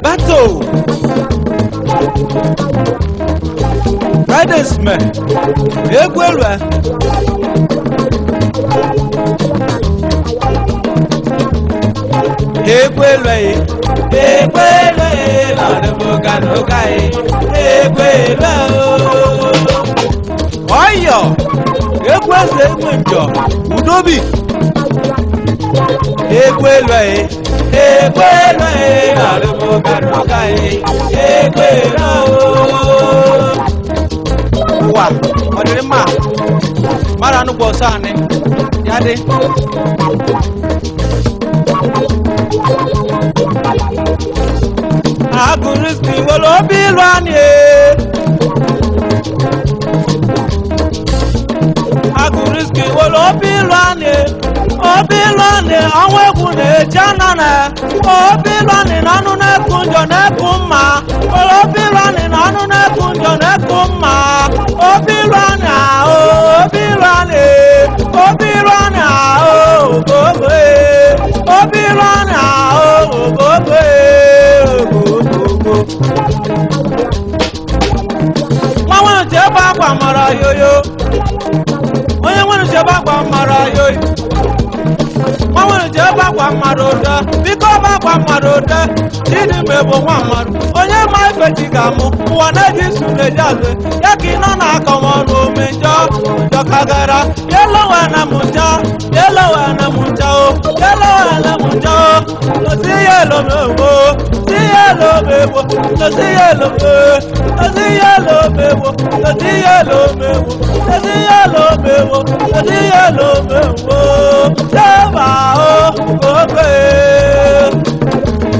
Bato Fridays me Egwelwe Egwelwe Ladebuganugai Egwelwe Oyo Egweze Egwenjo Udobi Egwelwe Ladebuganugai Egwelwe Wa Odirima Mara nu bosane Yade Aguriski wolo bilwani Aguriski wolo bilwani Obilwani àwọn egun le janana Obilwani nanu ne kunjo ne kuma Obilwani nanu ne kunjo ne kuma Obilwani Obilwani Obilwani gobe Obilwani gobe Mama je ba kwa mara yoyo Onye nwere je ba kwa mara yoyo Mama je ba kwa maroda biko ba kwa maroda Chidi mebo nwa maru Onye ma ife chigamu Uwa na jisu lejaze Yaki no na akomono menjo Jokagara Yelo wana munja Yelo wana munja Yelo wana munja Lo si yelo mebo Si yelo mebo Lo si yelo mebo Lo si yelo mebo Lo si yelo mebo Lo si yelo mebo Lo si yelo mebo Seba Obe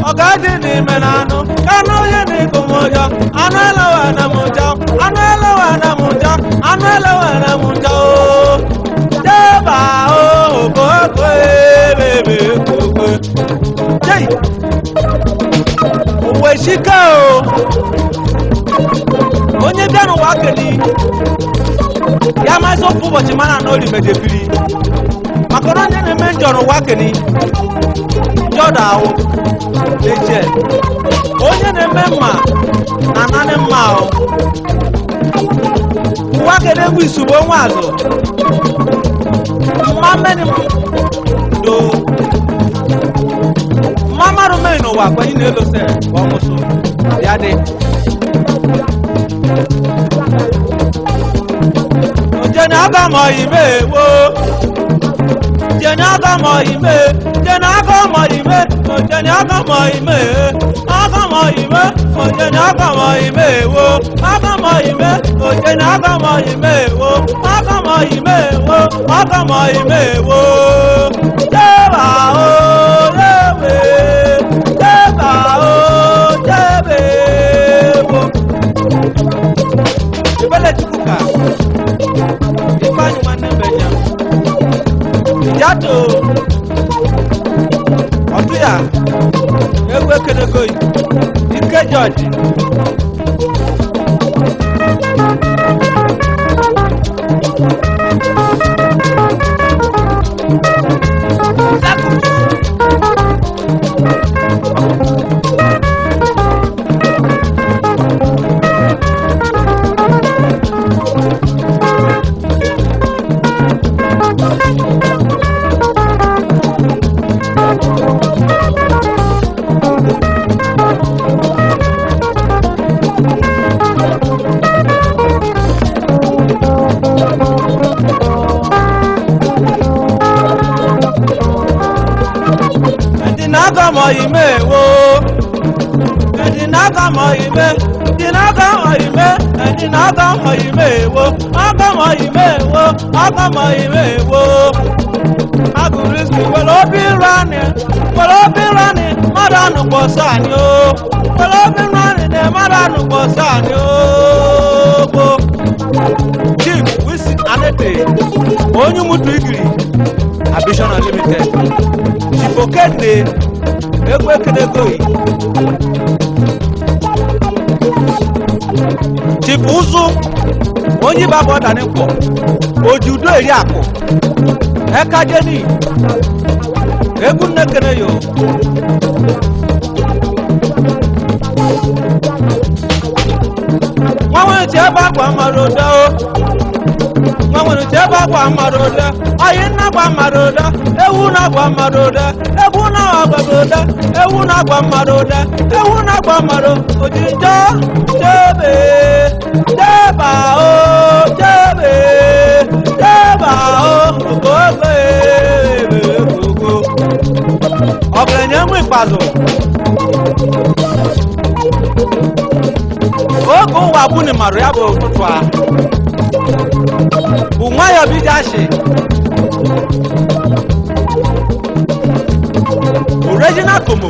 Ogadi ni menano Kano yeni kumoja Anwele wana munja Anwele wana munja Anwele wana munja Seba Obe Bebe Obe Jai Uwe shika Onye bianu wakeli Ya maso fubo chimana no li mejepiri Makona nyene menjoro wakeli Joda o Eje Onye ne memma Anane mma o Wakeli wisubo nwazo Mameni Do Mama Romeno wa kwa yine lo se omuso yade Jeni aga mo ime wo Jeni aga mo ime Jeni aga mo ime Jeni aga mo ime Aga mo ime Jeni aga mo ime wo Aga mo ime Jeni aga mo ime wo Aga mo ime wo Aga mo ime wo Jeba o lewe Jeba o jebe wo Ibele chikuka Ipanyu mane benya Ijato Otuya Ewe kenegoi Ike George Dinaga mo ime wo Dinaga mo ime Dinaga mo ime Dinaga mo ime wo Aga mo ime wo Aga mo ime wo Aguriski welo bi rani Madanu bosani o Welo bi rani ne madanu bosani o Chief Wisi Anete Onyu mutu igiri Ambition Unlimited Chief Okende Egwe Kenegoi Chief Uzu Onyi babo Daniko Ojudo eri akọ Eka Jeni Egwu Nnekene yo cheba kwa maroda o nwa nwere cheba kwa maroda ayi na kwa maroda ewu na kwa maroda ewu na agbagoda ewu na kwa maroda ewu na kwa maro ojinjo chebe cheba o chebe cheba o ogogo ogogo ọ̀gbẹ̀nyẹ̀ mú ìpàdù ogo wà bú ni màrú yàbọ̀ òtútù à ùnwá yọ bí jáṣe original komo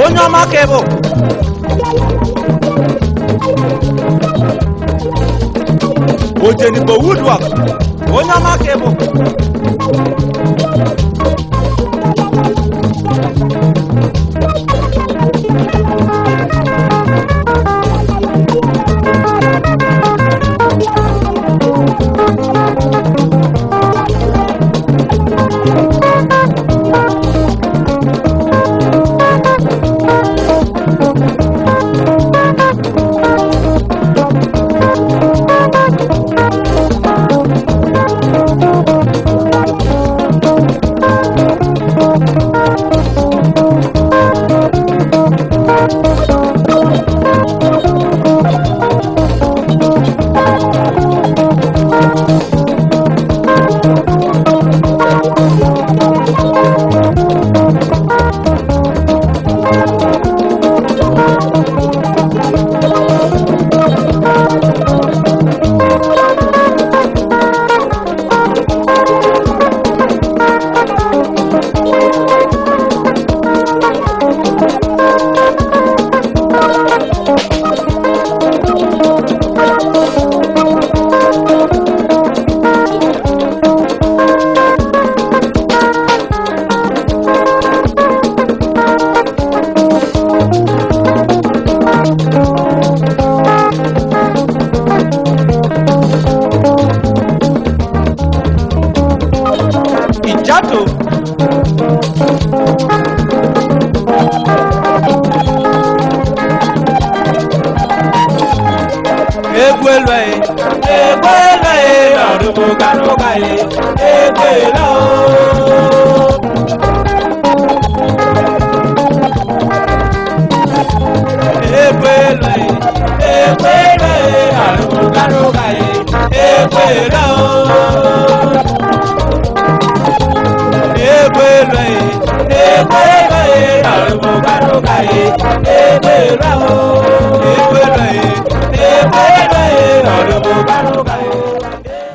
onye ọma kebụ ojenigbo woodwork onye ọma kebụ